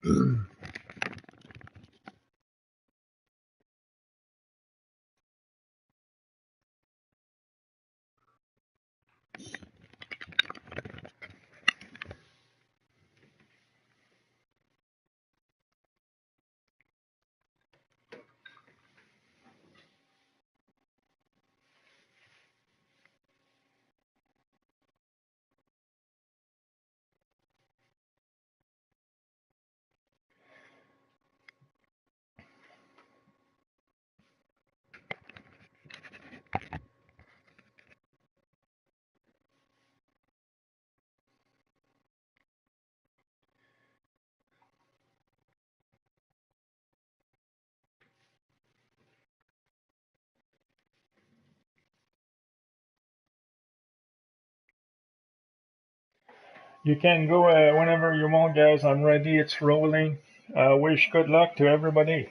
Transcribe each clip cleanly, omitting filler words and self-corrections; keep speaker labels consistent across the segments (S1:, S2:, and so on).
S1: You can go whenever you want, guys. I'm ready. It's rolling. Wish good luck to everybody.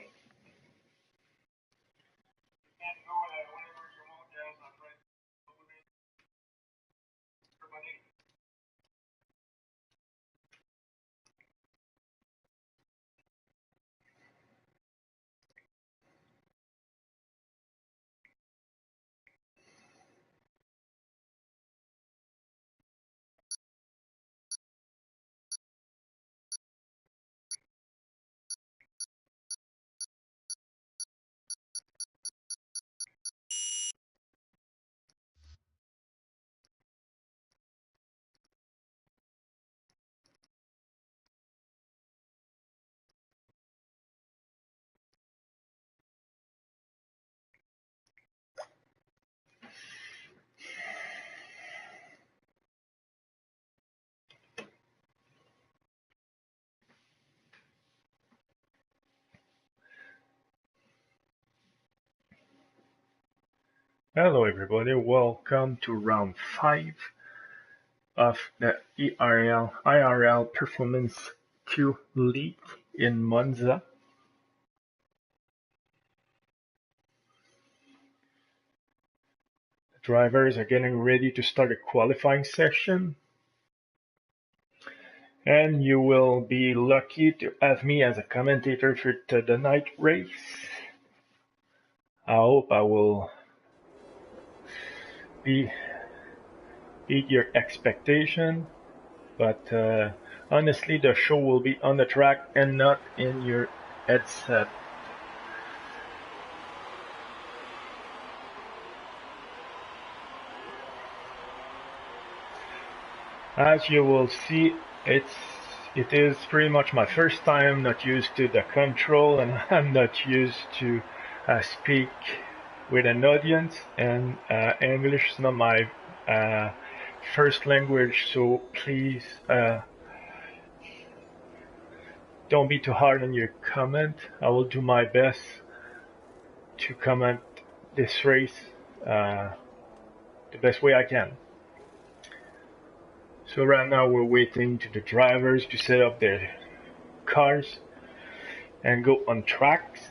S1: Hello, everybody. Welcome to round 5 of the IRL Performance Q League in Monza. The drivers are getting ready to start a qualifying session, and you will be lucky to have me as a commentator for the night race. I hope I will beat your expectation, but honestly, the show will be on the track and not in your headset. As you will see, it is pretty much my first time not used to the control, and I'm not used to speak with an audience, and English is not my first language, so please don't be too hard on your comment. I will do my best to comment this race the best way I can. So right now we're waiting to the drivers to set up their cars and go on tracks.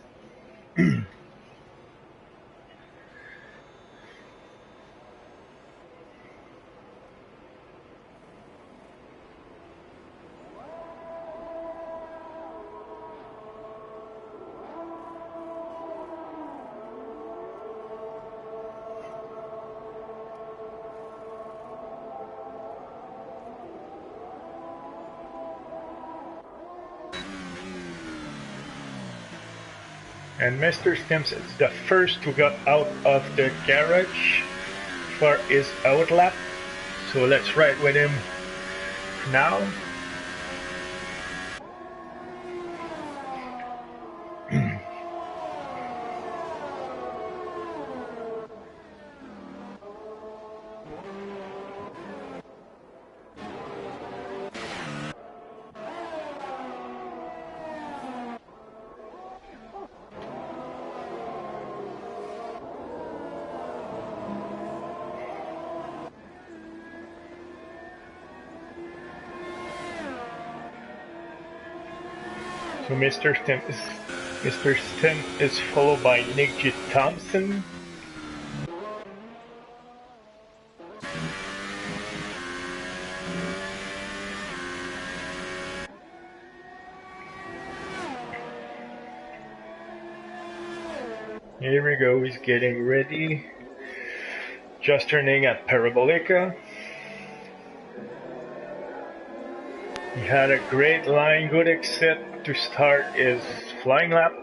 S1: And Mr. Stimps is the first to get out of the garage for his outlap. So let's ride with him now. So Mr. Stimp is followed by Nick G. Thompson. Here we go, he's getting ready. Just turning at Parabolica. He had a great line, good exit to start his flying lap.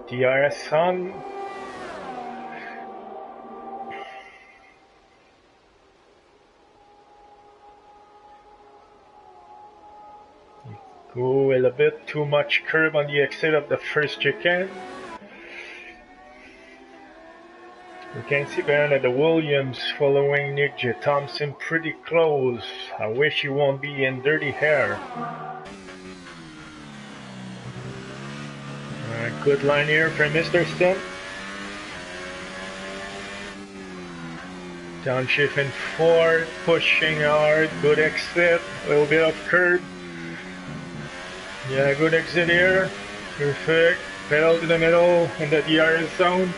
S1: DRS on. Go a little bit too much curb on the exit of the first chicane. You can see Bernard the Williams following Nick J. Thompson pretty close. I wish he won't be in dirty hair. Good line here for Mr. Stent. Downshift in 4, pushing hard, good exit, a little bit of curb. Yeah, good exit here. Perfect. Pedal to the middle in the DRS zone.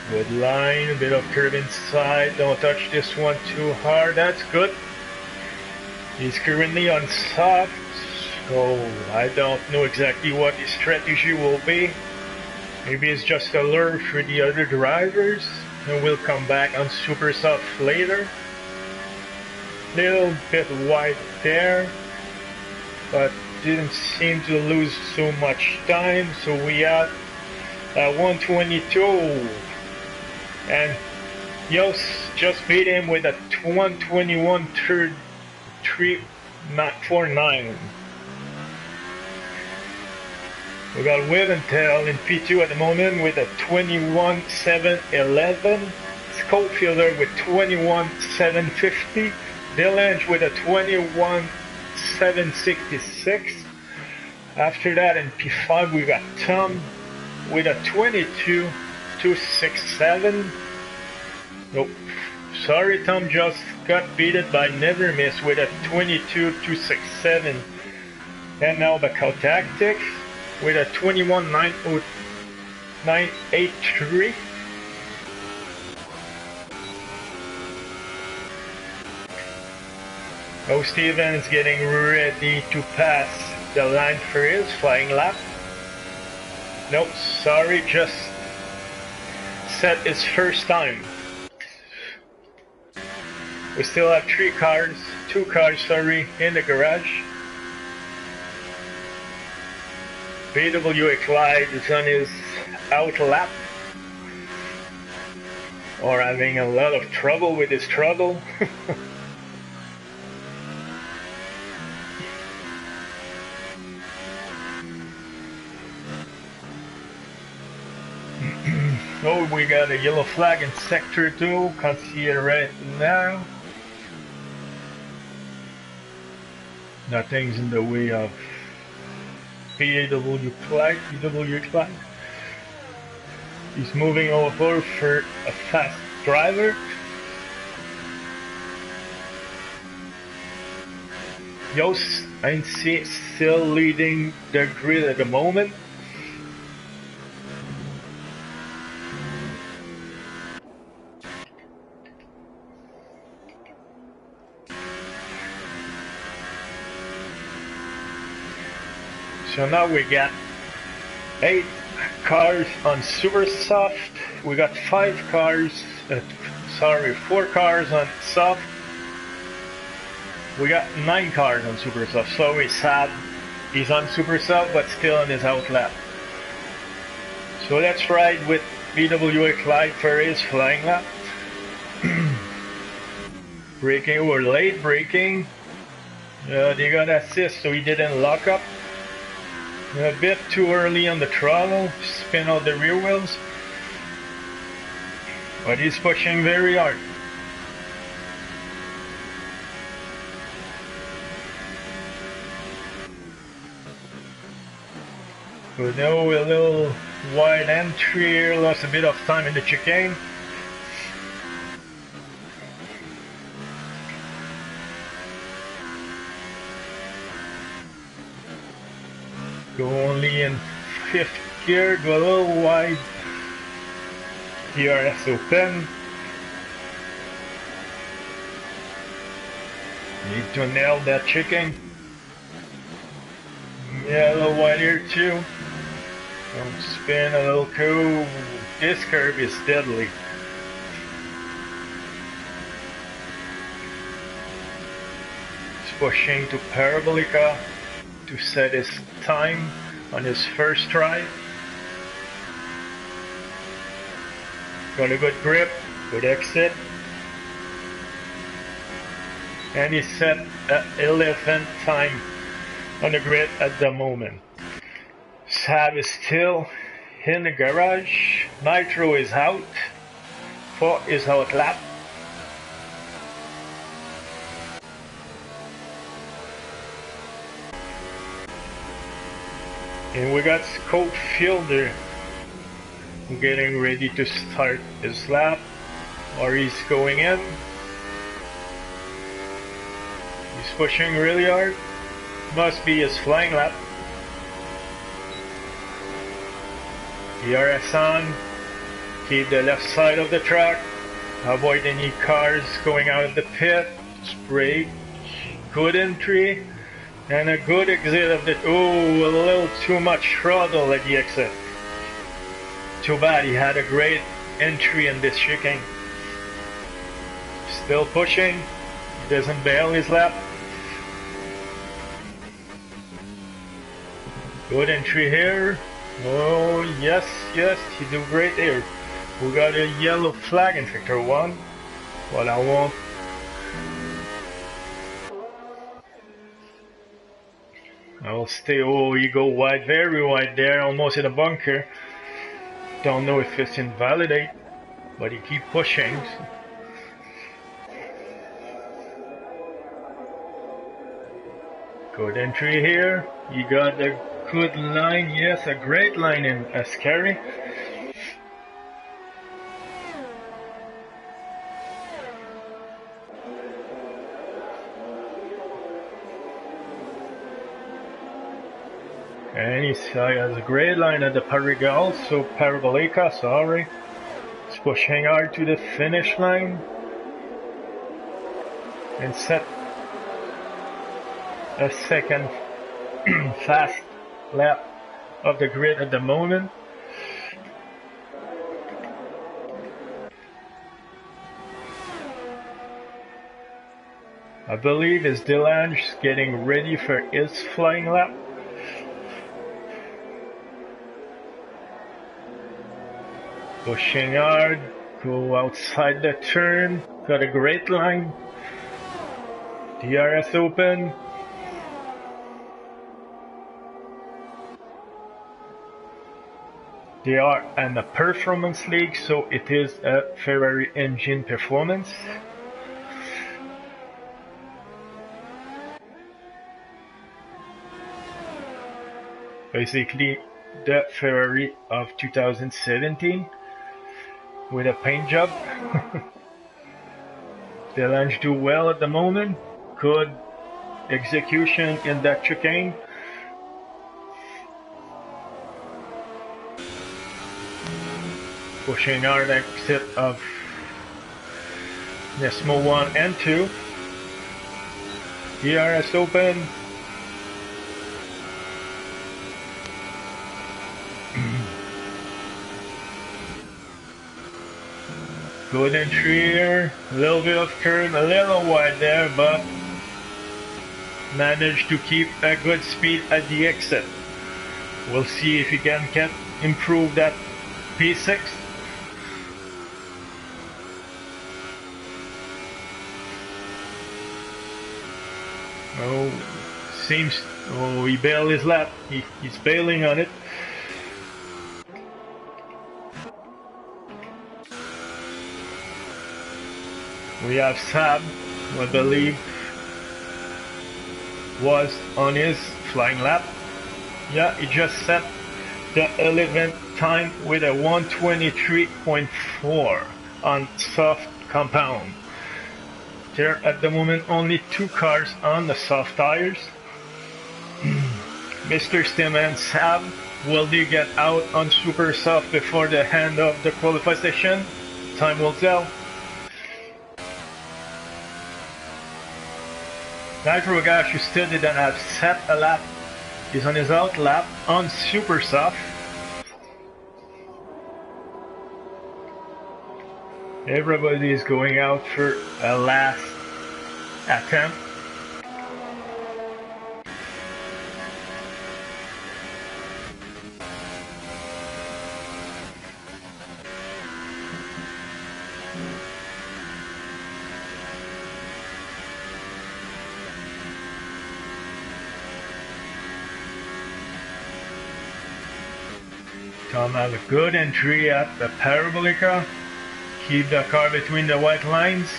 S1: Good line, a bit of curve inside. Don't touch this one too hard. That's good. He's currently on soft, so I don't know exactly what his strategy will be. Maybe it's just a lure for the other drivers, and we'll come back on super soft later. Little bit wide there, but didn't seem to lose so much time. So we have 122, and Yost just beat him with a 121.349. We got Wiventel in P2 at the moment with a 21.711. Schofielder with 21.750. Dillange with a 21.766. After that in P5 we got Tom with a 22.267. Nope. Sorry, Tom just got beaten by Never Miss with a 22.267. And now Bacow Tactics with a 21.983. Oh, Stevens getting ready to pass the line for his flying lap. Nope, sorry, just set his first time. We still have two cars, in the garage. BWA Clyde is on his out lap, or having a lot of trouble with his throttle. Oh, we got a yellow flag in sector 2, can't see it right now. Nothing's in the way of BW Clyde. He's moving over for a fast driver. Yost and C still leading the grid at the moment. So now we got 8 cars on super soft. We got 4 cars on soft. We got 9 cars on super soft. So we're sad he's on super soft but still on his out lap. So let's ride with BWA Clyde for his flying lap. Braking, we're late braking. They got assist so he didn't lock up. A bit too early on the throttle, spin out the rear wheels, but he's pushing very hard. So now a little wide entry here, lost a bit of time in the chicane. Go only in 5th gear, go a little wide. DRS open. Need to nail that chicken. Yeah, a little wide here too. Don't spin a little cool. This curve is deadly. He's pushing to Parabolica to set his time on his first try. Got a good grip, good exit. And he set an 11th time on the grid at the moment. Sab is still in the garage. Nitro is out for his out lap. And we got Scope Fielder getting ready to start his lap, or he's going in. He's pushing really hard. Must be his flying lap. DRS on. Keep the left side of the track. Avoid any cars going out of the pit. Brake. Good entry. And a good exit of the... Oh, a little too much throttle at the exit. Too bad, he had a great entry in this chicane. Still pushing. He doesn't bail his lap. Good entry here. Oh, yes, he do great here. We got a yellow flag in sector 1. But I won't. I'll stay. Oh, you go wide, very wide there, almost in a bunker. Don't know if it's invalidate, but he keep pushing. Good entry here. You got a good line, yes, a great line in Ascari. And he has a great line at the Parabolica, sorry. He's pushing hard to the finish line. And set a second fast lap of the grid at the moment. I believe it's Delange getting ready for his flying lap. Pushing hard, go outside the turn, got a great line. DRS open. They are in a performance league, so it is a Ferrari engine performance. Basically, the Ferrari of 2017 with a paint job. Delange do well at the moment. Good execution in that chicane. Pushing hard exit of Nesmo 1 and 2. DRS open. Good entry here. A little bit of curve, a little wide there, but managed to keep a good speed at the exit. We'll see if he can improve that P6. Oh, seems. Oh, he bailed his lap. He's bailing on it. We have Sab, who I believe was on his flying lap. Yeah, he just set the 11th time with a 123.4 on soft compound. There at the moment only 2 cars on the soft tires. Mr. Stem and Sab, will they get out on super soft before the end of the qualify session? Time will tell. Nitro Gash, who still didn't have set a lap, is on his out lap on super soft. Everybody is going out for a last attempt. Tom have a good entry at the Parabolica. Keep the car between the white lines,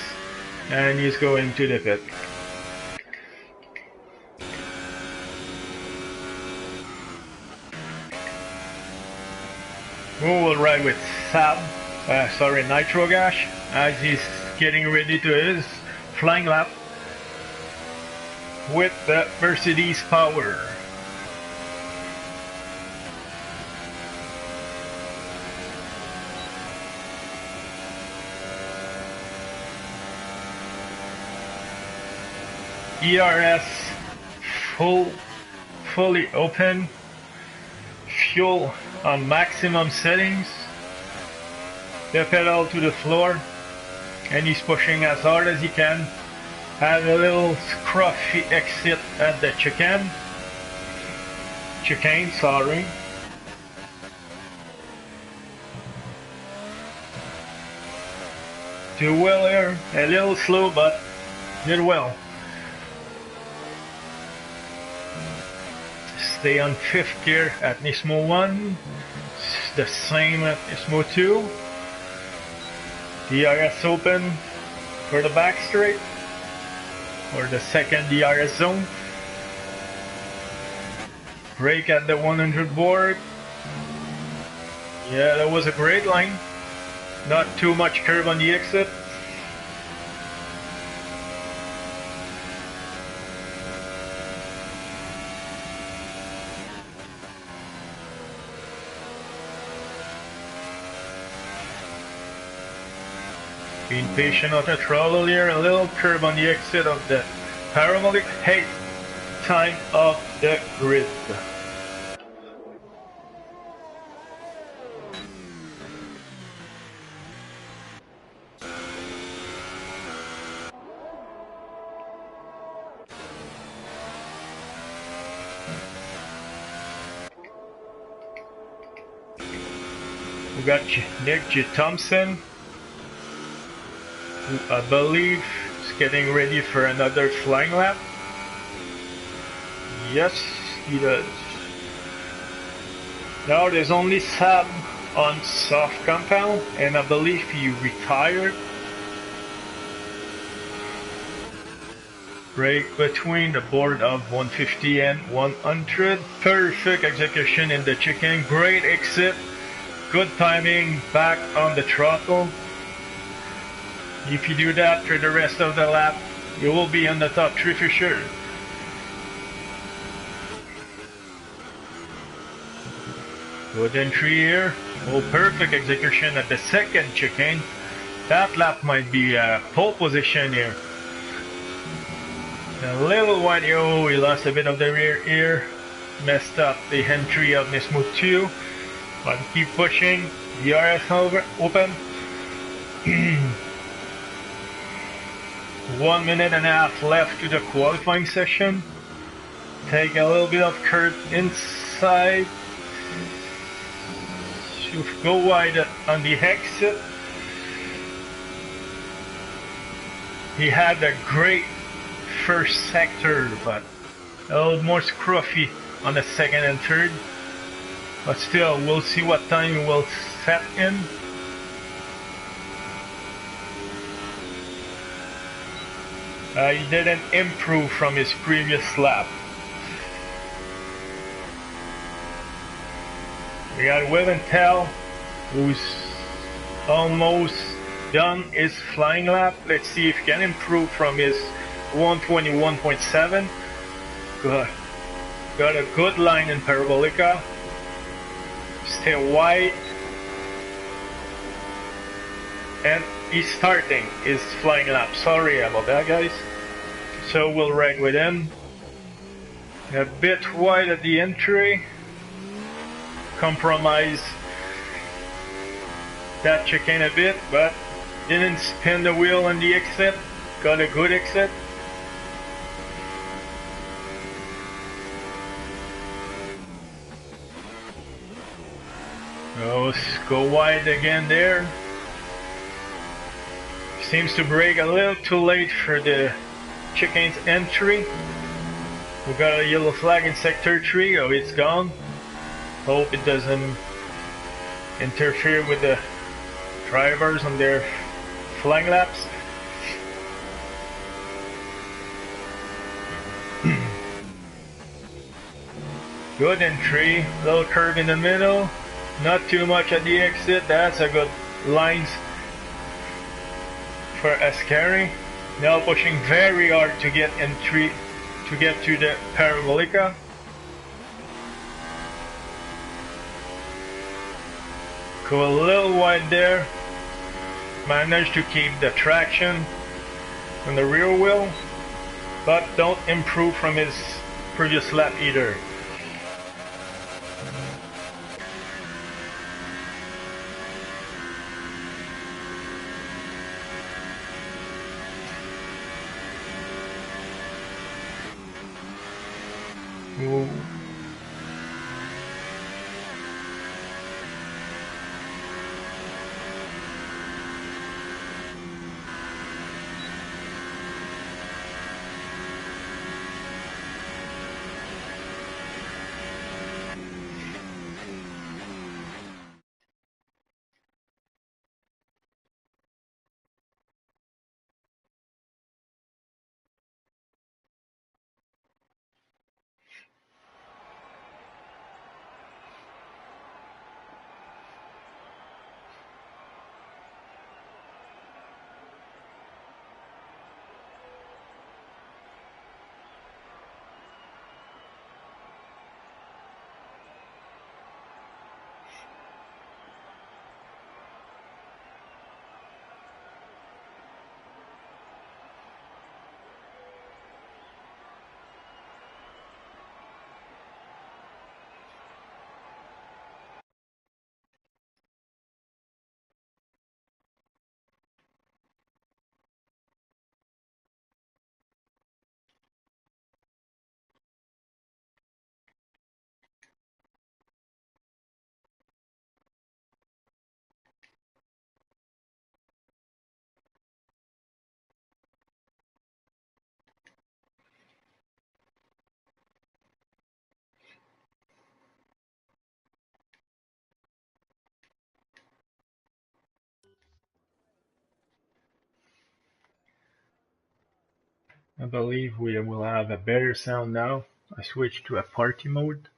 S1: and he's going to the pit. Who will ride with Nitro Gash, as he's getting ready to his flying lap with the Mercedes power. ERS fully open, fuel on maximum settings, the pedal to the floor, and he's pushing as hard as he can. Have a little scruffy exit at the chicane, sorry. Too well here, a little slow, but did well. Stay on 5th gear at Nismo 1, the same at Nismo 2. DRS open for the back straight, or the second DRS zone. Brake at the 100 board. Yeah, that was a great line. Not too much curve on the exit. Being patient on the throttle here, a little curve on the exit of the parabolic. Hey, time of the grid. We got Nick J. Thompson, who I believe is getting ready for another flying lap. Yes, he does. Now there's only Sab on soft compound, and I believe he retired. Brake between the board of 150 and 100. Perfect execution in the chicane. Great exit. Good timing back on the throttle. If you do that for the rest of the lap, you will be on the top 3 for sure. Good entry here. Oh, perfect execution at the second chicane. That lap might be pole position here. A little wide, oh, he lost a bit of the rear here. Messed up the entry of Nismo 2. But keep pushing. DRS open. 1 minute and a half left to the qualifying session. Take a little bit of curve inside. Should go wide on the exit. He had a great first sector, but a little more scruffy on the second and third. But still, we'll see what time he will set in. He didn't improve from his previous lap. We got Will and Tell, who's almost done his flying lap. Let's see if he can improve from his 121.7. Got a good line in Parabolica. Stay wide. And he's starting his flying lap. Sorry about that, guys. So we'll ride with him. A bit wide at the entry. Compromise that chicane a bit, but didn't spin the wheel on the exit. Got a good exit. Oh, go wide again there. Seems to brake a little too late for the chicane's entry. We got a yellow flag in sector 3. Oh, it's gone. Hope it doesn't interfere with the drivers on their flying laps. Good entry, little curve in the middle, not too much at the exit. That's a good lines for Ascari. Now pushing very hard to get entry, to get to the Parabolica. Go a little wide there. Managed to keep the traction on the rear wheel, but don't improve from his previous lap either. Ooh. I believe we will have a better sound now. I switched to a party mode.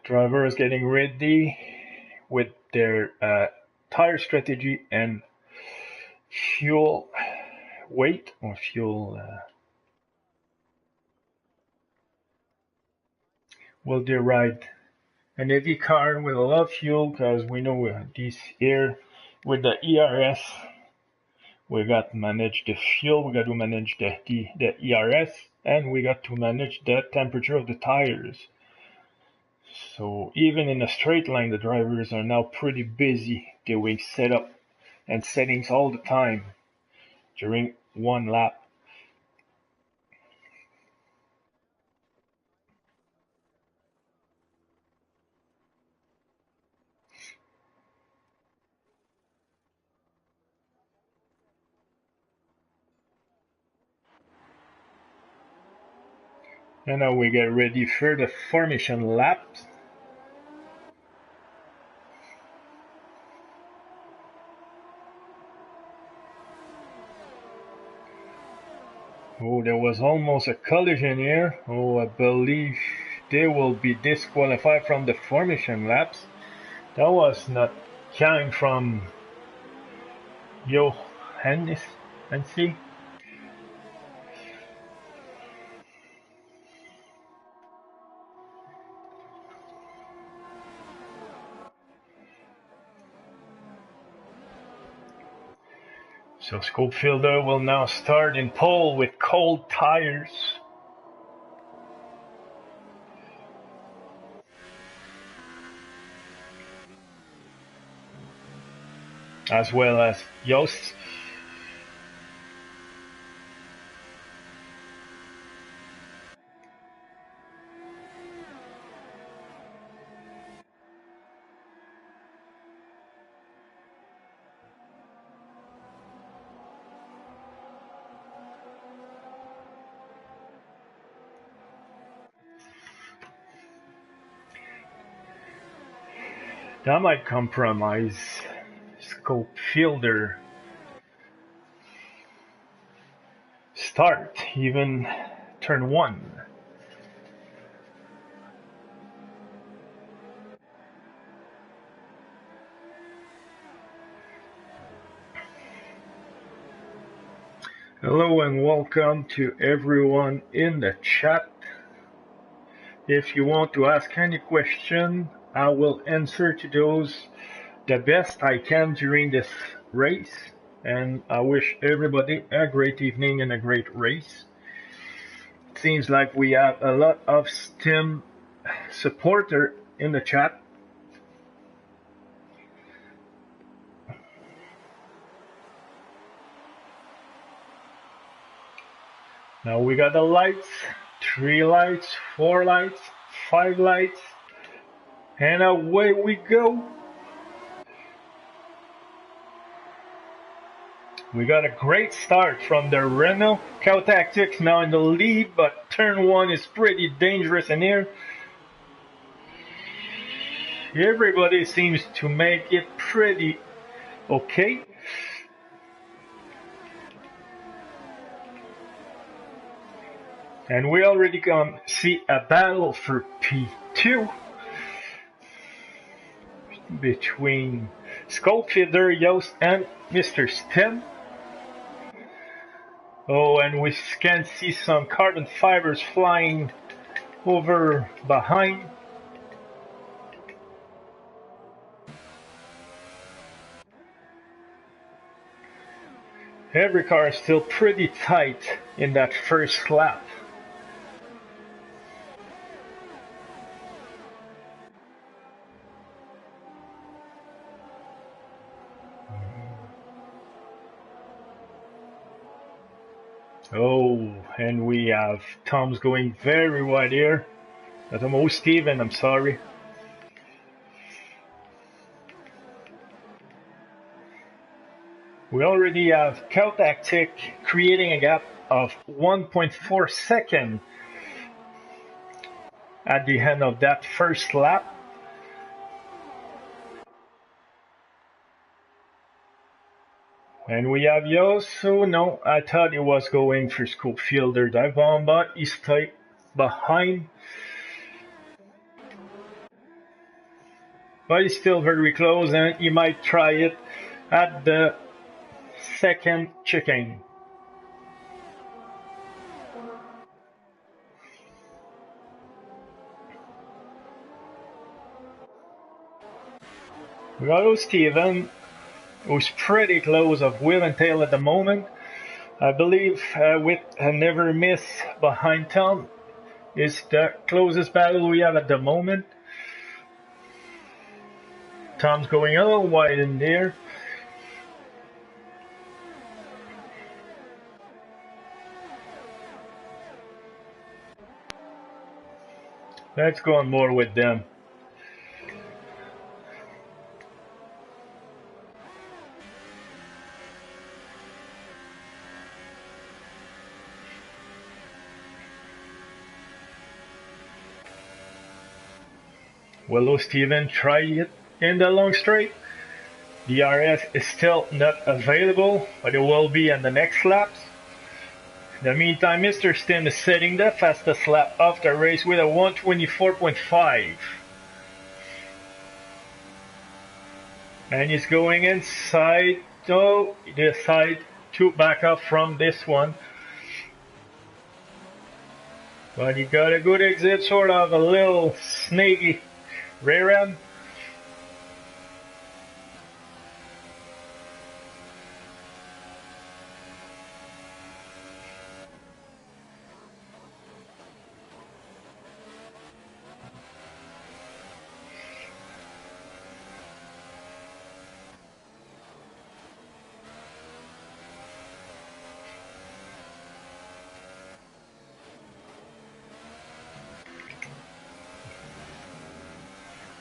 S1: Driver is getting ready with their tire strategy and fuel weight or fuel. Will they ride an heavy car with a lot of fuel? Because we know this here with the ERS, we got to manage the fuel, we got to manage the ERS, and we got to manage the temperature of the tires. So even in a straight line, the drivers are now pretty busy doing setup and settings all the time during one lap. And now we get ready for the formation laps. Oh, there was almost a collision here. Oh, I believe they will be disqualified from the formation laps. That was not kind from Johannes, and see. So Scopefielder will now start in pole with cold tires. As well as Joost. That might compromise Scopefielder. Start, even turn 1. Hello and welcome to everyone in the chat. If you want to ask any question, I will answer to those the best I can during this race. And I wish everybody a great evening and a great race. It seems like we have a lot of STEM supporter in the chat. Now we got the lights, 3 lights, 4 lights, 5 lights, and away we go. We got a great start from the Renault. Cow Tactics now in the lead, but turn 1 is pretty dangerous in here. Everybody seems to make it pretty okay. And we already can see a battle for P2 between Scopefielder, Joost, and Mr. Stem. Oh, and we can see some carbon fibers flying over behind. Every car is still pretty tight in that first lap. Oh, and we have Tom's going very wide here. Oh, Steven, I'm sorry. We already have Caltactic creating a gap of 1.4 seconds at the end of that first lap. And we have Yosu. No, I thought he was going for Scopefielder dive bomb, but he's tight behind. But he's still very close, and he might try it at the second chicane. We got Steven, who's pretty close of wheel and tail at the moment. I believe with a never miss behind Tom is the closest battle we have at the moment. Tom's going a little wide in there. Let's go on more with them. Will Steven try it in the long straight? The RS is still not available, but it will be in the next laps. In the meantime, Mr. Stem is setting the fastest lap of the race with a 124.5. And he's going inside, so he decided to back up from this one. But he got a good exit, sort of a little snaky rear end.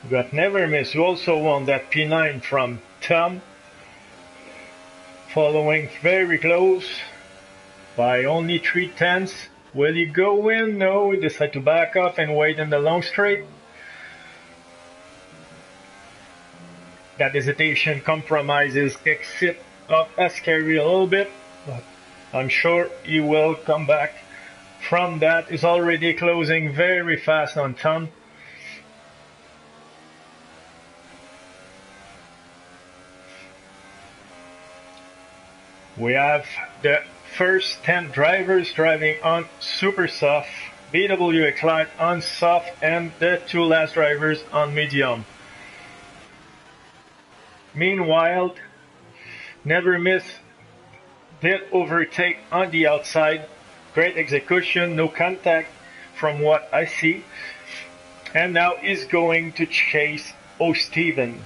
S1: We got Never Miss, who also won that P9 from Tom, following very close by only 3/10. Will he go in? No, he decided to back off and wait in the long straight. That hesitation compromises exit of Ascari a little bit, but I'm sure he will come back from that. He's already closing very fast on Tom. We have the first 10 drivers driving on super soft, BWX Light on soft, and the 2 last drivers on medium. Meanwhile, Never Miss did overtake on the outside. Great execution, no contact from what I see. And now he's going to chase O'Steven.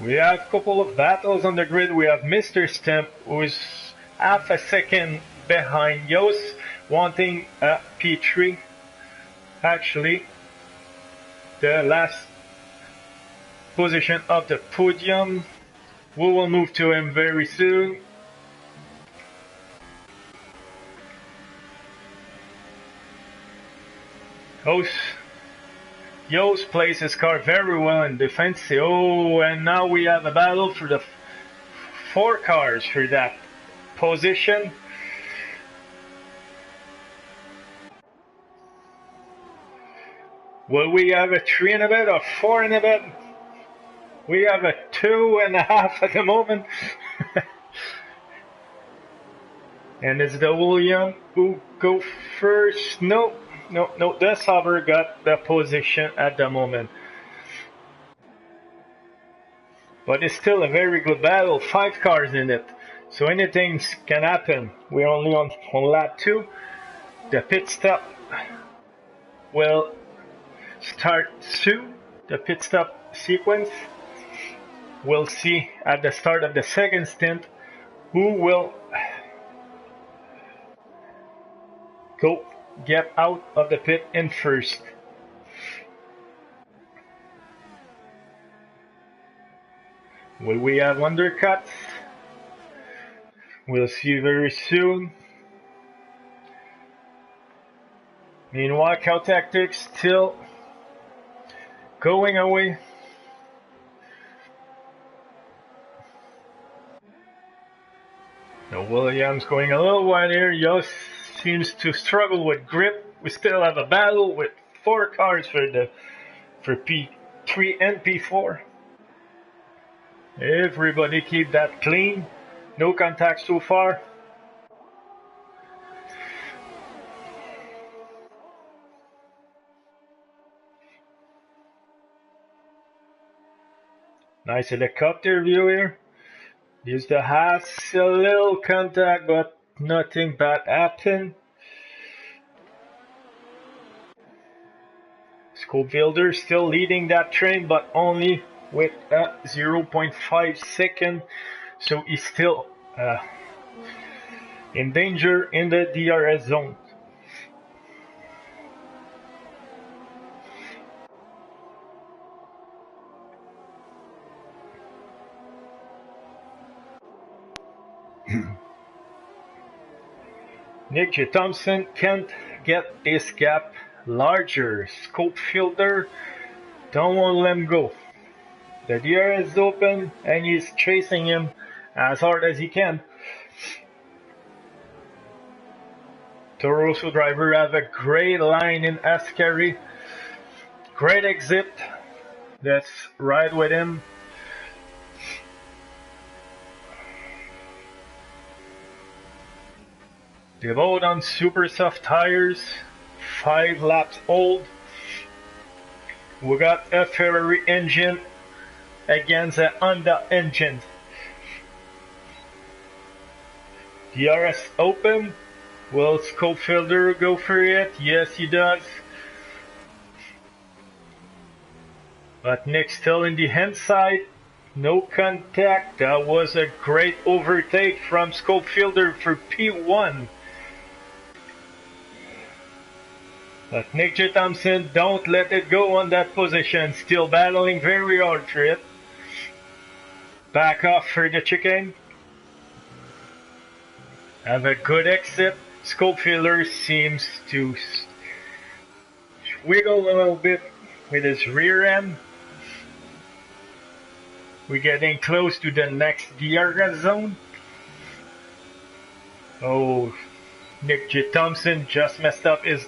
S1: We have a couple of battles on the grid. We have Mr. Stamp, who is half a second behind Yost, wanting a P3. Actually, the last position of the podium. We will move to him very soon. Yost plays his car very well in defense. Oh, and now we have a battle for the 4 cars for that position. Will we have a 3 and a bit or 4 and a bit? We have a 2.5 at the moment. And it's the William who go first. No, the Sauber got the position at the moment. But it's still a very good battle, 5 cars in it. So anything can happen. We're only on lap 2. The pit stop will start soon. The pit stop sequence. We'll see at the start of the second stint who will go get out of the pit in first. Will we have undercuts? We'll see very soon. Meanwhile, Cow Tactics still going away. The Williams going a little wide here. Yost seems to struggle with grip. We still have a battle with 4 cars for P3 and P4. Everybody keep that clean. No contact so far. Nice helicopter view here. Use the has a little contact, but nothing bad happened. Schofielder still leading that train, but only with a 0.5 second. So he's still in danger in the DRS zone. Nick J. Thompson can't get this gap larger. Schofielder don't want to let him go. The DRS is open and he's chasing him as hard as he can. Toro Rosso driver have a great line in Ascari. Great exit. Let's ride with him. They both on super soft tires, 5 laps old. We got a Ferrari engine against a Honda engine. DRS open. Will Schofielder go for it? Yes, he does. But Nick still in the inside. No contact. That was a great overtake from Scopefielder for P1. But Nick J. Thompson, don't let it go on that position. Still battling very hard for it. Back off for the chicken. Have a good exit. Scopefielder seems to wiggle a little bit with his rear end. We're getting close to the next DRS zone. Oh, Nick J. Thompson just messed up his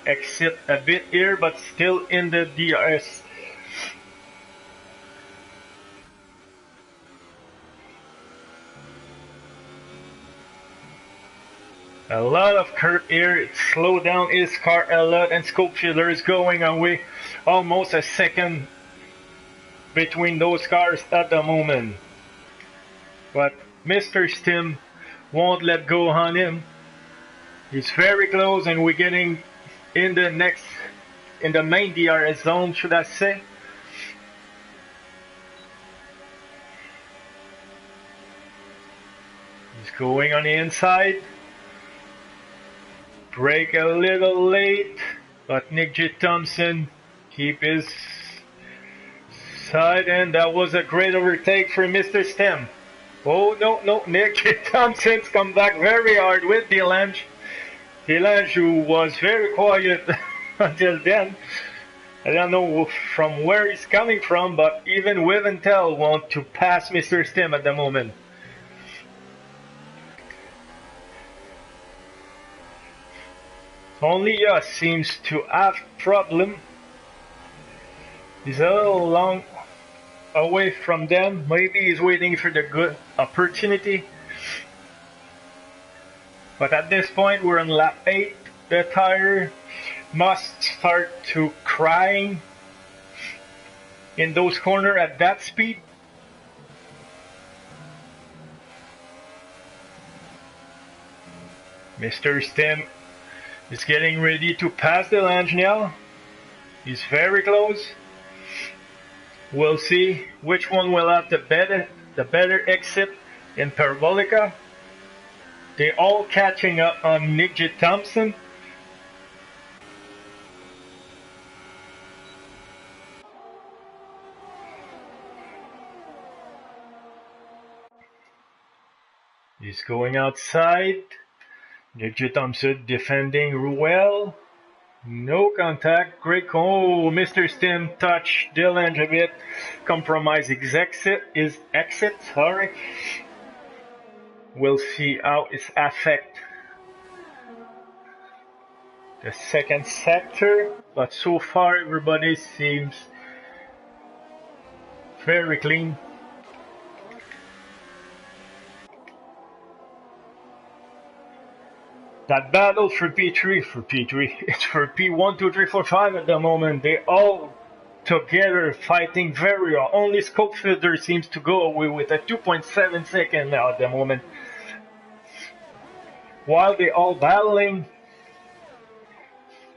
S1: exit a bit here, but still in the DRS. A lot of curve here. It slowed down his car a lot, and Scopefielder is going away almost a second between those cars at the moment. But Mr. Stim won't let go on him. He's very close, and we're getting in the main DRS zone, should I say. He's going on the inside. Brake a little late, but Nick J. Thompson keep his side, and that was a great overtake for Mr. Stem. Oh no, Nick J. Thompson's come back very hard with Delange. Delange, who was very quiet until then. I don't know from where he's coming from, but even with Intel want to pass Mr. Stem at the moment. Only us seems to have problem. He's a little long away from them. Maybe he's waiting for the good opportunity. But at this point, we're on lap 8. The tire must start to crying in those corners at that speed. Mr. Stem is getting ready to pass the Lange now. He's very close. We'll see which one will have the better exit in Parabolica. They're all catching up on Nick J. Thompson. He's going outside. Nick J. Thompson defending well. No contact. Great. Oh, Mr. Stim touched Delange a bit. Compromise his exit. Sorry. We'll see how it affects the second sector. But so far, everybody seems very clean. That battle for P3, it's for P1, 2, 3, 4, 5 at the moment. They all together fighting very well. Only Scopefielder seems to go away with a 2.7 second now at the moment. While they all battling,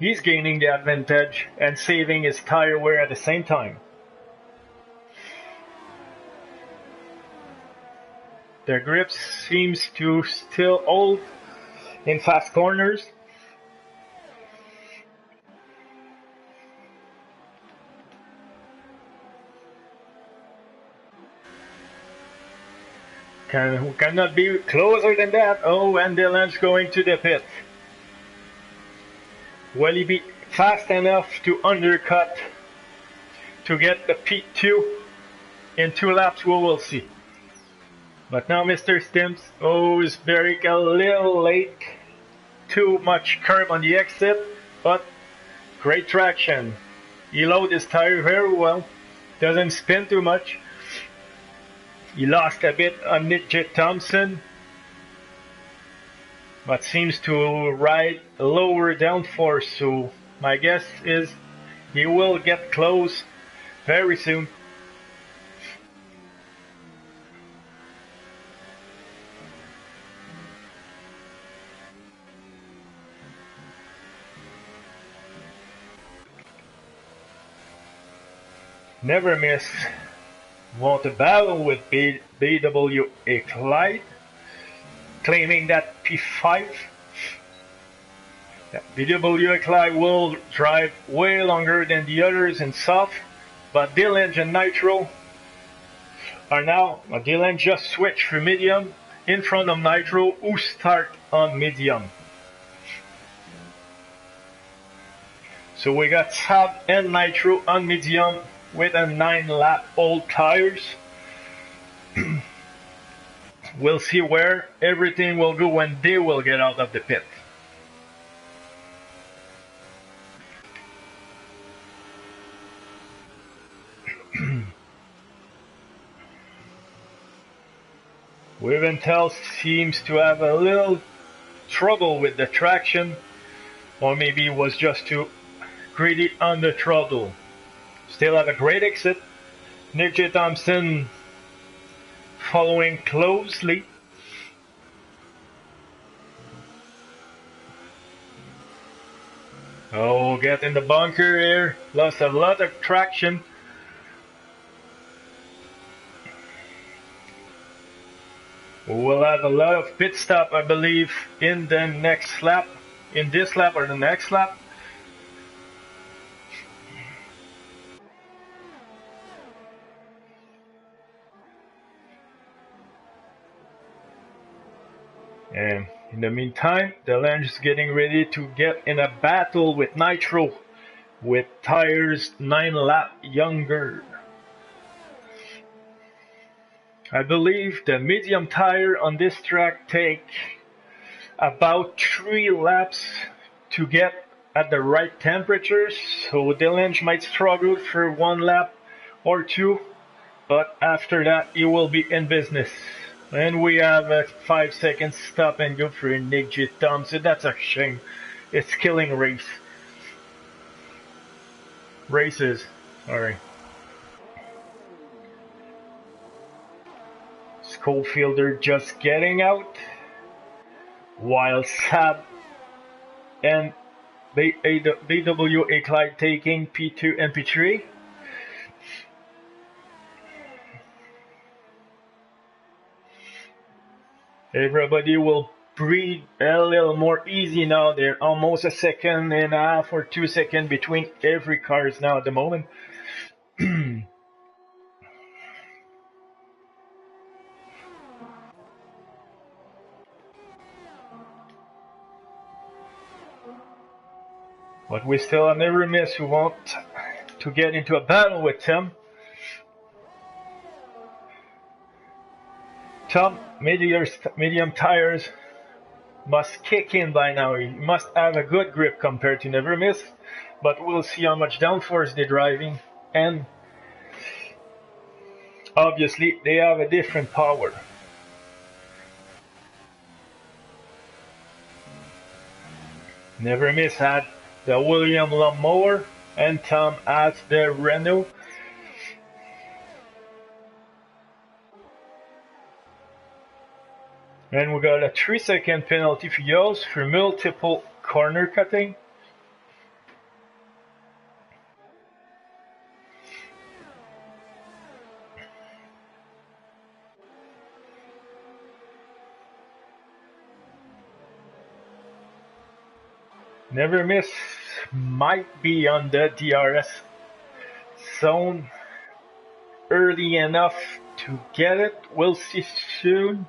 S1: he's gaining the advantage and saving his tire wear at the same time. Their grip seems to still hold in fast corners. Cannot be closer than that. Oh, and Delange going to the pit. Will he be fast enough to undercut to get the P2 in 2 laps? We will see. But now Mr. Stims, is very a little late. Too much curb on the exit, but great traction. He loaded his tire very well. Doesn't spin too much. He lost a bit on Nick J. Thompson, but seems to ride lower downforce. So my guess is he will get close very soon. Never Miss won a battle with BWA Clyde, claiming that P5. BWA Clyde will drive way longer than the others in soft, but Dylan and Nitro are now, Dylan just switched for medium in front of Nitro, who start on medium. So we got Saab and Nitro on medium with a 9-lap old tires. We'll see where everything will go when they will get out of the pit. Wiventel seems to have a little trouble with the traction, or maybe it was just too greedy on the throttle. Still have a great exit. Nick J. Thompson following closely. Oh, get in the bunker here. Lost a lot of traction. We'll have a lot of pit stop, I believe, in the next lap. In this lap or the next lap. And in the meantime, Delange is getting ready to get in a battle with Nitro, with tires 9 lap younger. I believe the medium tire on this track take about 3 laps to get at the right temperatures, so Delange might struggle for 1 lap or 2, but after that he will be in business. And we have a 5-second stop and go for Nick J. Thompson. That's a shame. It's killing races. Sorry. Schofielder just getting out, while Saab and BWA Clyde taking P2 and P3. Everybody will breathe a little more easy now. They're almost 1.5 seconds or 2 seconds between every cars now at the moment. But we still have Never Miss who want to get into a battle with Tim. Tom, medium tires must kick in by now. He must have a good grip compared to Never Miss, but we'll see how much downforce they're driving, and obviously they have a different power. Never Miss had the William lawnmower, and Tom has the Renault. And we got a 3-second penalty for Yost for multiple corner cutting. Never Miss might be on the DRS zone early enough to get it. We'll see soon.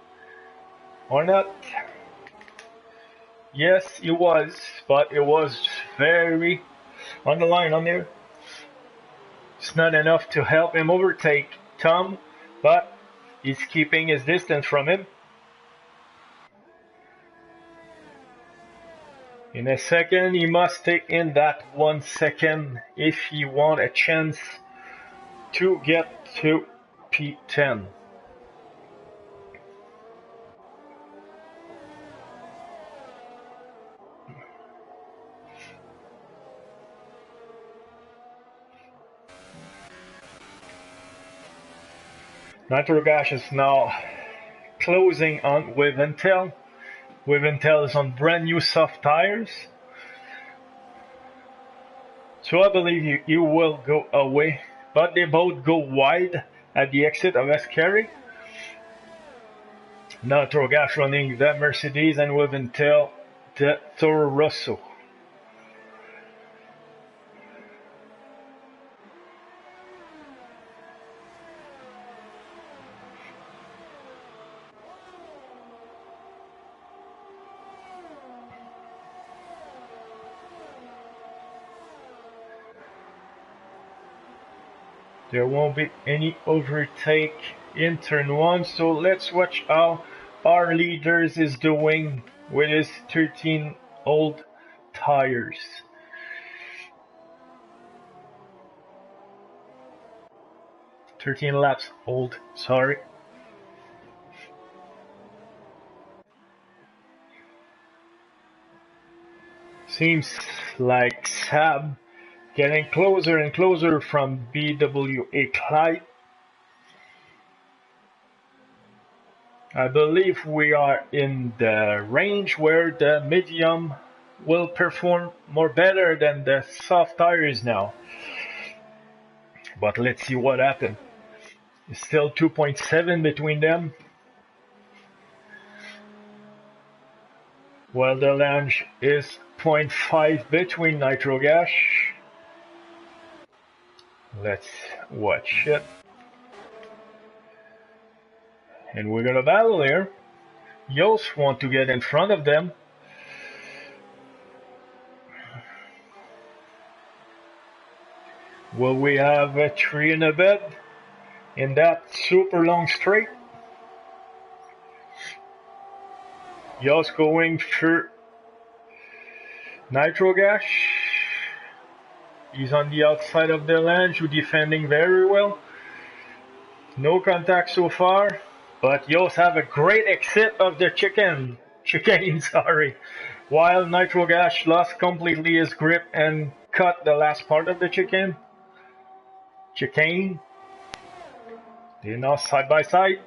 S1: Or not. Yes, it was, but it was very on the line on there. It's not enough to help him overtake Tom, but he's keeping his distance from him. In a second, he must take in that 1 second if he want a chance to get to P10. Nitrogas is now closing on Wiventel. Wiventel is on brand new soft tires. So I believe you will go away but they both go wide at the exit of Ascari. Nitro Gas running the Mercedes and with Intel the Toro Rosso. There won't be any overtake in turn 1, so let's watch how our leaders is doing with his 13 old tires. 13 laps old, sorry. Seems like Sab getting closer and closer from BWA Clyde. I believe we are in the range where the medium will perform more better than the soft tires now. But let's see what happens. It's still 2.7 between them. While the lunge is 0.5 between Nitro Gas. Let's watch it. And we're gonna battle here. Yost want to get in front of them. Will we have a 3 in a bed in that super long straight? Yost going for Nitro Gas. He's on the outside of the lunge, defending very well. No contact so far. But Yost have a great exit of the chicane, sorry. While Nitro Gas lost completely his grip and cut the last part of the chicane. They're now side by side.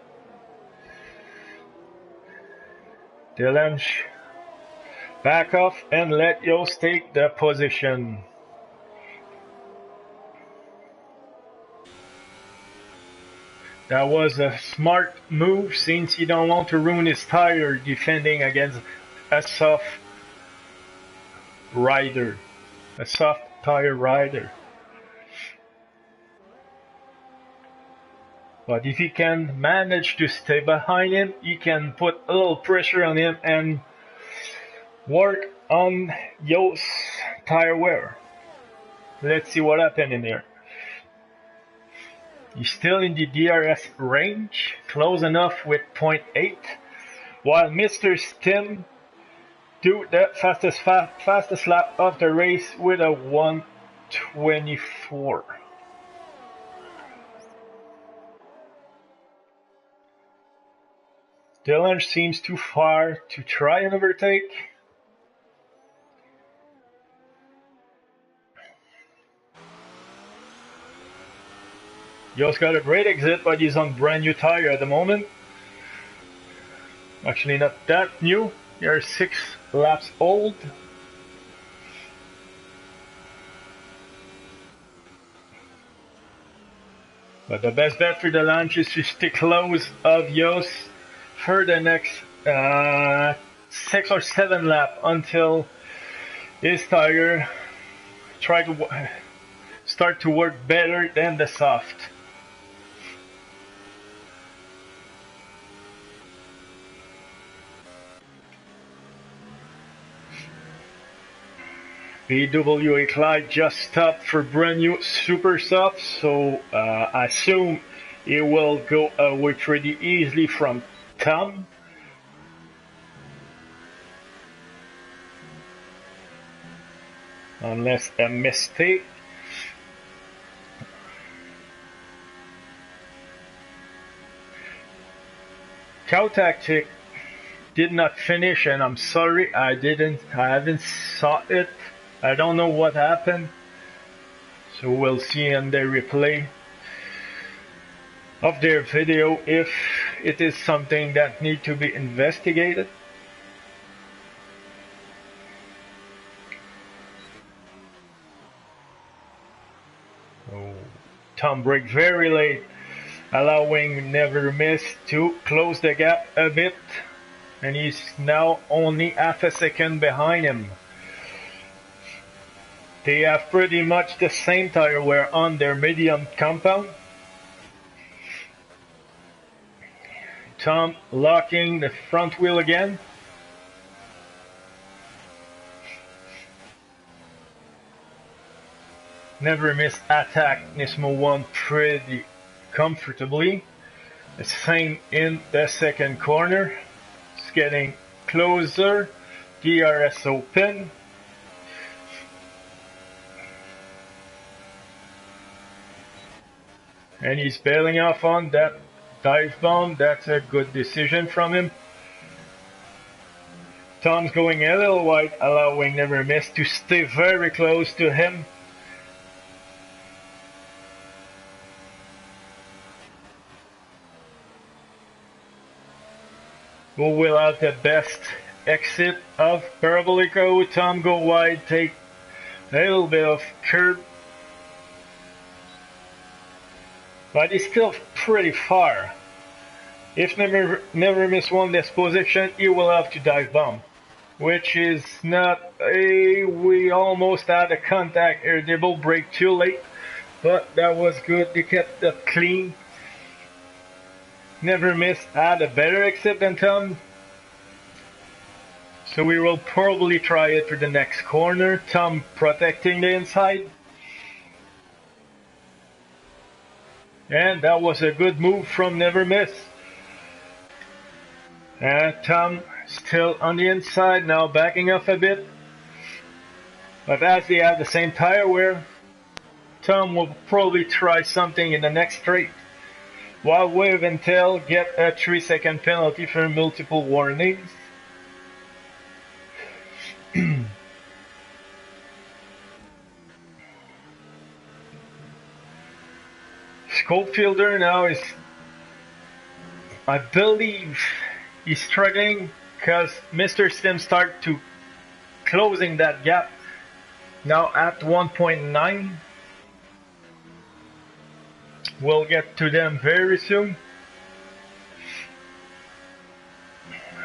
S1: The lunge back off and let Yost take the position. That was a smart move since he don't want to ruin his tire defending against a soft rider, a soft tire rider. But if he can manage to stay behind him, he can put a little pressure on him and work on Yost's tire wear. Let's see what happens in here. He's still in the DRS range, close enough with 0.8, while Mr. Stim do the fastest lap of the race with a 1:24. Dylan seems too far to try and overtake. Yost got a great exit, but he's on brand new tire at the moment. Actually, not that new. They are 6 laps old. But the best bet for the launch is to stay close of Yost for the next 6 or 7 laps until his tire try to start to work better than the soft. BWA Clyde just stopped for brand new super soft, so I assume it will go away pretty easily from Tom. Unless a mistake. Cow Tactic did not finish, and I'm sorry, I haven't saw it. I don't know what happened, so we'll see in the replay of their video if it is something that need to be investigated. So Tom braked very late, allowing Never Miss to close the gap a bit, and he's now only half a second behind him. They have pretty much the same tire wear on their medium compound. Tom locking the front wheel again. Never Miss attack Nismo 1 pretty comfortably. The same in the second corner. It's getting closer. DRS open. And he's bailing off on that dive bomb. That's a good decision from him. Tom's going a little wide, allowing Never Miss to stay very close to him. Who will have the best exit of Parabolico? Tom go wide, take a little bit of curb. But he's still pretty far. If Never Miss won this position, he will have to dive bomb, which is not a. We almost had a contact here. They both brake too late, but that was good. They kept that clean. Never Miss had a better exit than Tom, so we will probably try it for the next corner. Tom protecting the inside. And that was a good move from Never Miss. And Tom still on the inside, now backing off a bit. But as they have the same tire wear, Tom will probably try something in the next straight. While Wave and Tail get a 3-second penalty for multiple warnings. Scopefielder now is, I believe, he's struggling because Mr. Sim start to closing that gap. Now at 1.9. We'll get to them very soon.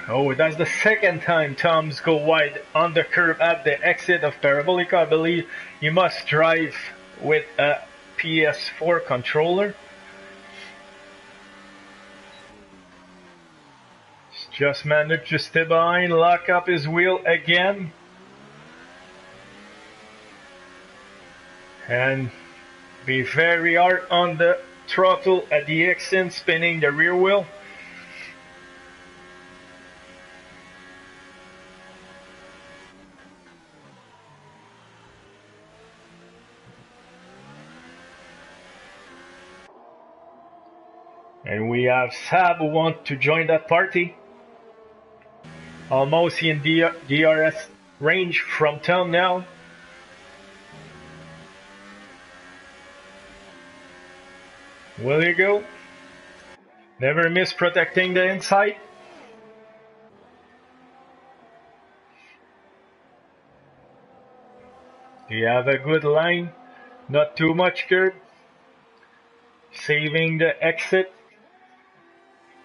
S1: Oh, that's the second time Tom's go wide on the curve at the exit of Parabolica. I believe you must drive with a PS4 controller. Just managed to stay behind, lock up his wheel again. And be very hard on the throttle at the exit, spinning the rear wheel. And we have Sab who want to join that party. Almost in DRS range from Tom now. Will you go? Never Miss protecting the inside. You have a good line, not too much curb. Saving the exit.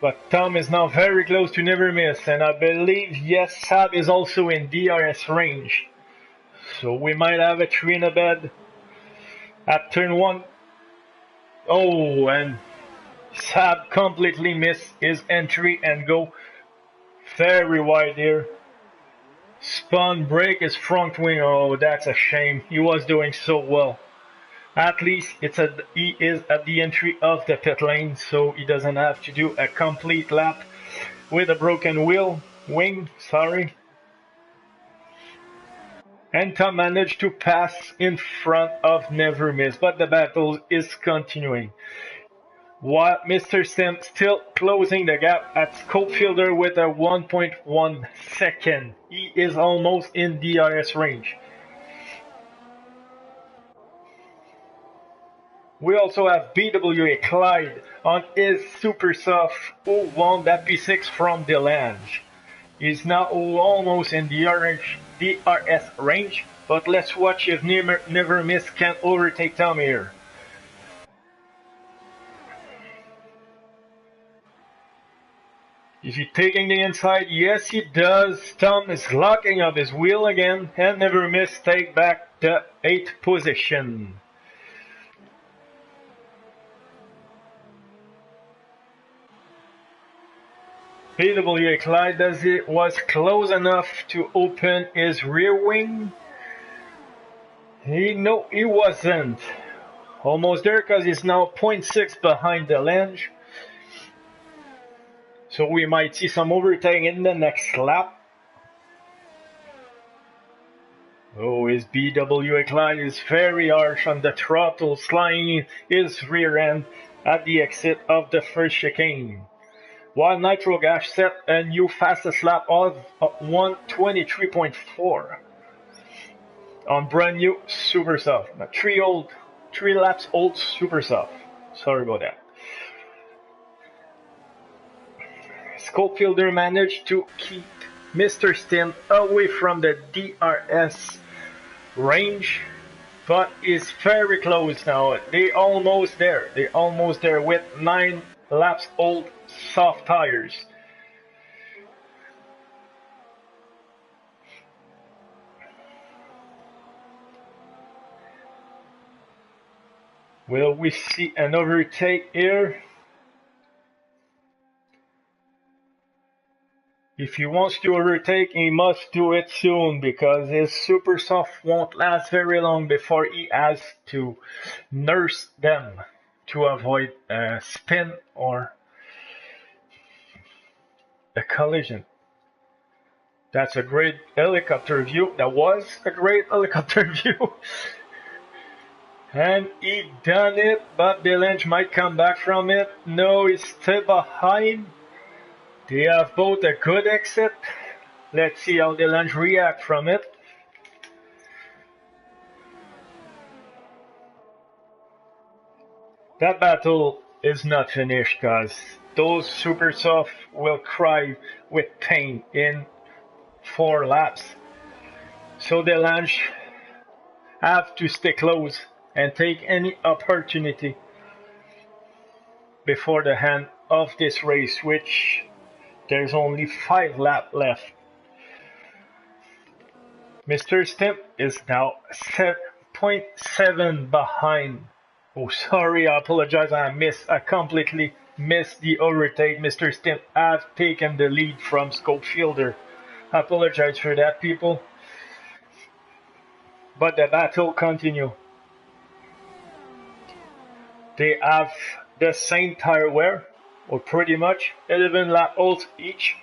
S1: But Tom is now very close to Never Miss, and I believe, yes, Sab is also in DRS range. So we might have a 3 in a bed at turn 1. Oh, and Sab completely missed his entry and go very wide here. Spun, break his front wing. Oh, that's a shame. He was doing so well. At least he is at the entry of the pit lane, so he doesn't have to do a complete lap with a broken wing. And Tom managed to pass in front of Never Miss, but the battle is continuing. While Mr. Sim still closing the gap at Scopefielder with a 1.1 second. He is almost in DRS range. We also have BWA Clyde on his Super Soft who won that P6 from Delange. He's now almost in DRS range, but let's watch if Never Miss can overtake Tom here. Is he taking the inside? Yes, he does. Tom is locking up his wheel again and never miss take back the 8th position. PWA Clyde was close enough to open his rear wing. No, he wasn't. Almost there because he's now 0.6 behind the Lange. So we might see some overtaking in the next lap. Oh, his BWA Clyde is very harsh on the throttle, sliding his rear end at the exit of the first chicane. While Nitro Gas set a new fastest lap of 1:23.4 on brand new Super Soft. 3 laps old Super Soft. Sorry about that. Schofielder managed to keep Mr. Stint away from the DRS range, but is very close now. They almost there. With 9 laps old soft tires. Will we see an overtake here? If he wants to overtake, he must do it soon because his Super Soft won't last very long before he has to nurse them to avoid a spin or a collision. That's a great helicopter view. That was a great helicopter view. And he done it, but the Lange might come back from it. No, he's still behind. They have both a good exit. Let's see how the Lange react from it. That battle is not finished, guys. Those Super Soft will cry with pain in 4 laps. So the Lange have to stay close and take any opportunity before the end of this race, which there's only 5 laps left. Mr. Stimp is now 0.7 behind. Oh, sorry, I apologize. I completely missed the overtake. Mr. Stimp has taken the lead from Schofielder. I apologize for that, people. But the battle continues. They have the same tire wear, or pretty much 11 lap olds each.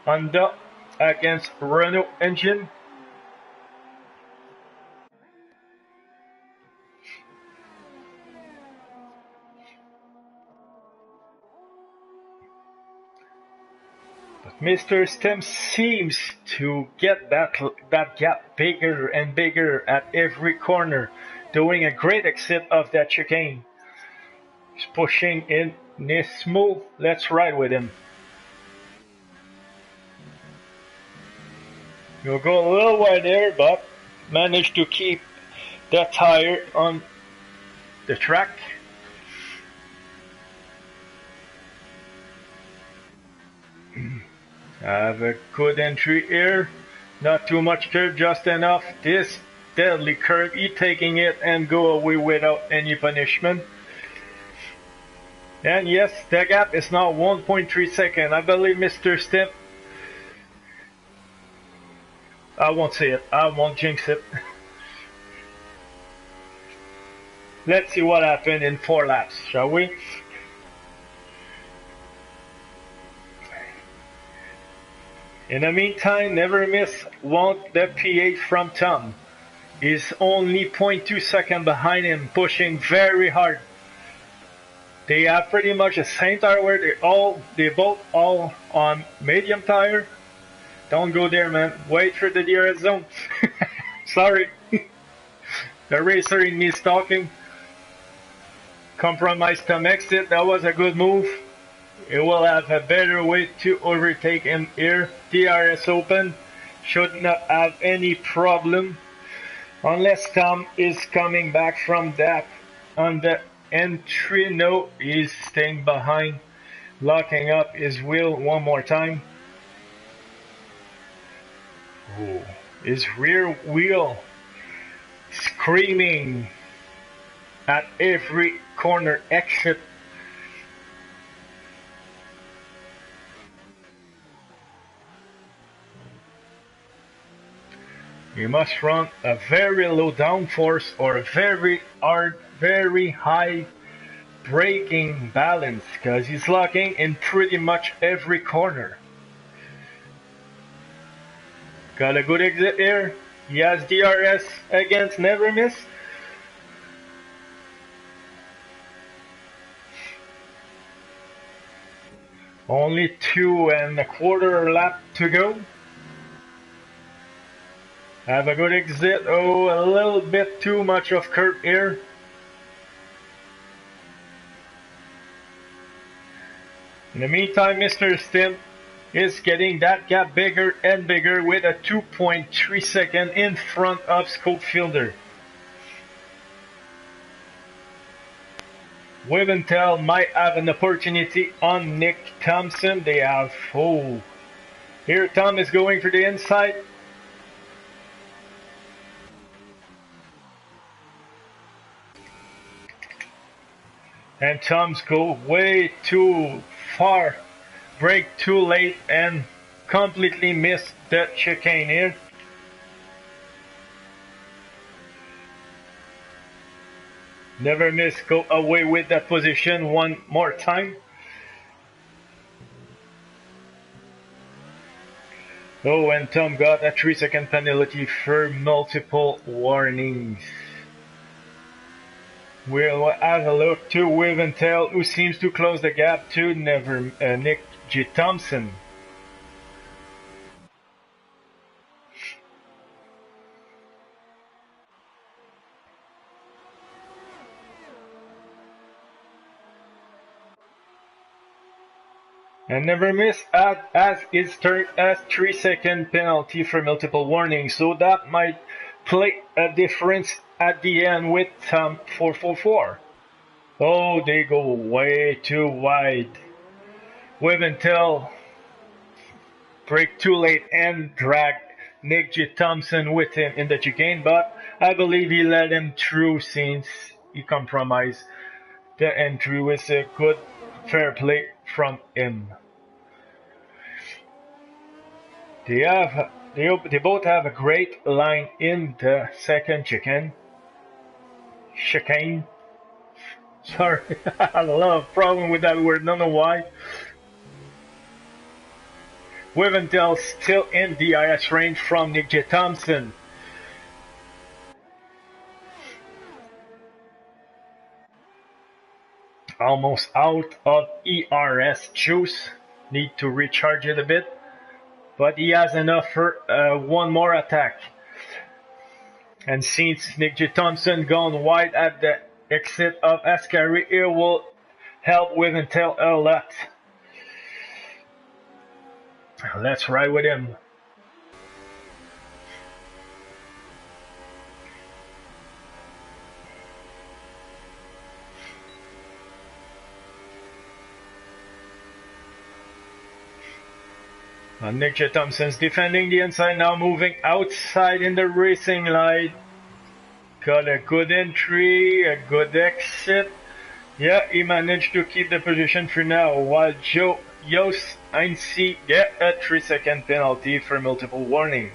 S1: Honda against Renault engine. But Mr. Stem seems to get that gap bigger and bigger at every corner, doing a great exit of that chicane. He's pushing in Nismo. Let's ride with him. You'll go a little wide there, but managed to keep the tire on the track. Have a good entry here. Not too much curve, just enough. This deadly curve, he taking it and go away without any punishment. And yes, the gap is now 1.3 seconds. I believe Mr. Stimp. I won't say it. I won't jinx it. Let's see what happened in 4 laps, shall we? In the meantime, never miss want the P8 from Tom. He's only 0.2 seconds behind him, pushing very hard. They have pretty much the same tire wear. They both all on medium tire. Don't go there, man. Wait for the DRS zone. Sorry. The racer in me is talking. Compromise Tom exit. That was a good move. It will have a better way to overtake him here. DRS open. Should not have any problem. Unless Tom is coming back from that on the and 3. No, he's staying behind, locking up his wheel one more time. Ooh, his rear wheel screaming at every corner exit. You must run a very low downforce or a very hard, very high braking balance because he's locking in pretty much every corner. Got a good exit here. He has DRS against Never Miss. Only 2.25 lap to go. Have a good exit. Oh, a little bit too much of curve here. In the meantime, Mr. Stim is getting that gap bigger and bigger with a 2.3 second in front of Scopefielder. Wiventel might have an opportunity on Nick Thompson. They have, oh, here Tom is going for the inside. And Tom's go way too far, brake too late and completely missed that chicane here. Never Miss go away with that position one more time. Oh, and Tom got a 3-second penalty for multiple warnings. We'll have a look to Wiventel, who seems to close the gap to Nick G. Thompson. And Never Miss as his 3-second penalty for multiple warnings, so that might play a difference at the end with 444. Oh, they go way too wide. Wiventel brake too late and dragged Nick G. Thompson with him in the chicane, but I believe he let him through since he compromised the entry with a good fair play from him. They both have a great line in the second chicane. Sorry, I have a lot of problem with that word, don't know why. Wiventel still in DRS range from Nick J. Thompson. Almost out of ERS juice. Need to recharge it a bit. But he has enough for one more attack. And since Nick J. Thompson gone wide at the exit of Ascari, it will help Wiventel a lot. Let's ride with him. Nick J. Thompson's defending the inside, now moving outside in the racing line. Got a good entry, a good exit. Yeah, he managed to keep the position for now, while Jos Heinze get a 3-second penalty for multiple warning.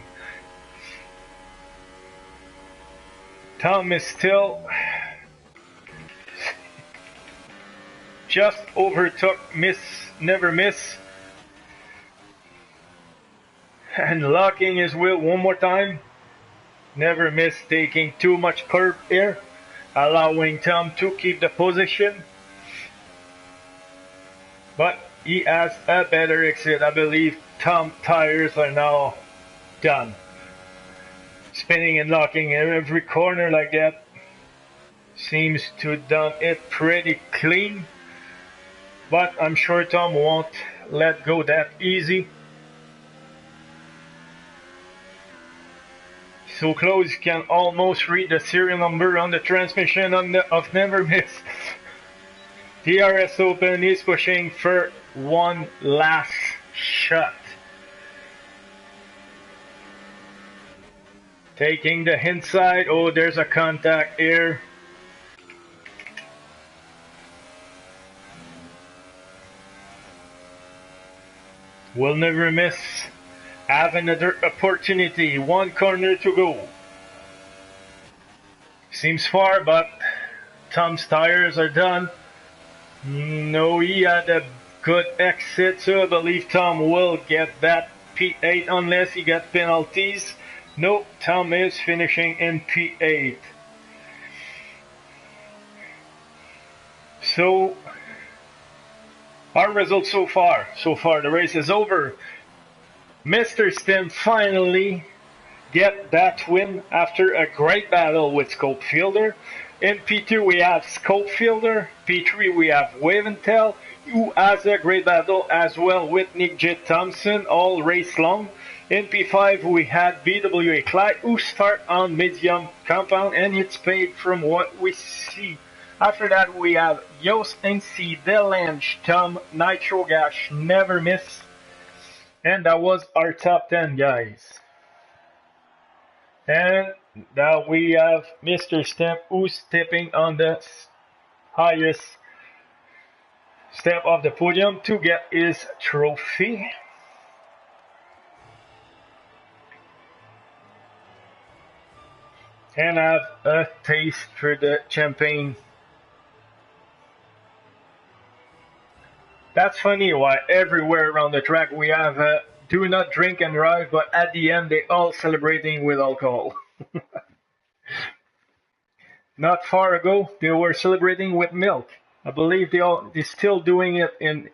S1: Tom is still just overtook Never Miss. And locking his wheel one more time. Never Miss taking too much curve here, allowing Tom to keep the position. But he has a better exit. I believe Tom's tires are now done. Spinning and locking in every corner like that. Seems to have done it pretty clean. But I'm sure Tom won't let go that easy. So close, you can almost read the serial number on the transmission of Never Miss. DRS Open is pushing for one last shot. Taking the inside. Oh, there's a contact here. Will never miss. Have another opportunity. One corner to go. Seems far, but Tom's tires are done. No, he had a good exit, so I believe Tom will get that P8 unless he gets penalties. No, Tom is finishing in P8. So, our results so far. So far, the race is over. Mr. Stim finally get that win after a great battle with Scopefielder. In P2 we have Scopefielder. P3 we have Waventel, who has a great battle as well with Nick J. Thompson all race long. In P5 we had BWA Clyde, who start on medium compound, and it's paid from what we see. After that we have Yost NC, Delange, Tom, Nitro Gash, never miss. And that was our top 10, guys. And now we have Mr. Stamp, who's stepping on the highest step of the podium to get his trophy. And have a taste for the champagne. That's funny why everywhere around the track we have do not drink and drive, but at the end they all celebrating with alcohol. Not far ago they were celebrating with milk. I believe they're still doing it in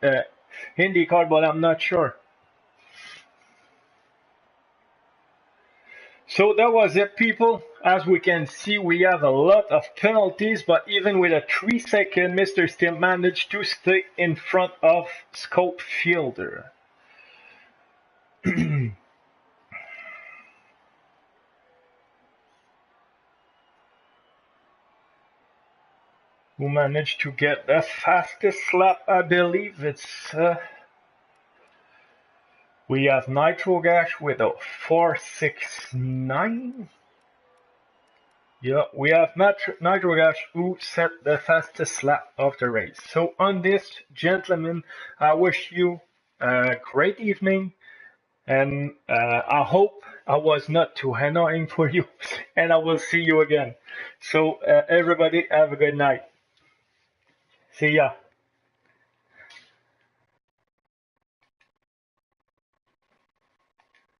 S1: IndyCar, but I'm not sure. So that was it, people. As we can see, we have a lot of penalties, but even with a 3-second, Mr. Stim managed to stay in front of Scopefielder. Who managed to get the fastest lap, I believe. It's we have Nitro Gash with a 4.69. Yeah, we have Nitro Gash who set the fastest lap of the race. So on this, gentlemen, I wish you a great evening, and I hope I was not too annoying for you, and I will see you again. So everybody have a good night. See ya.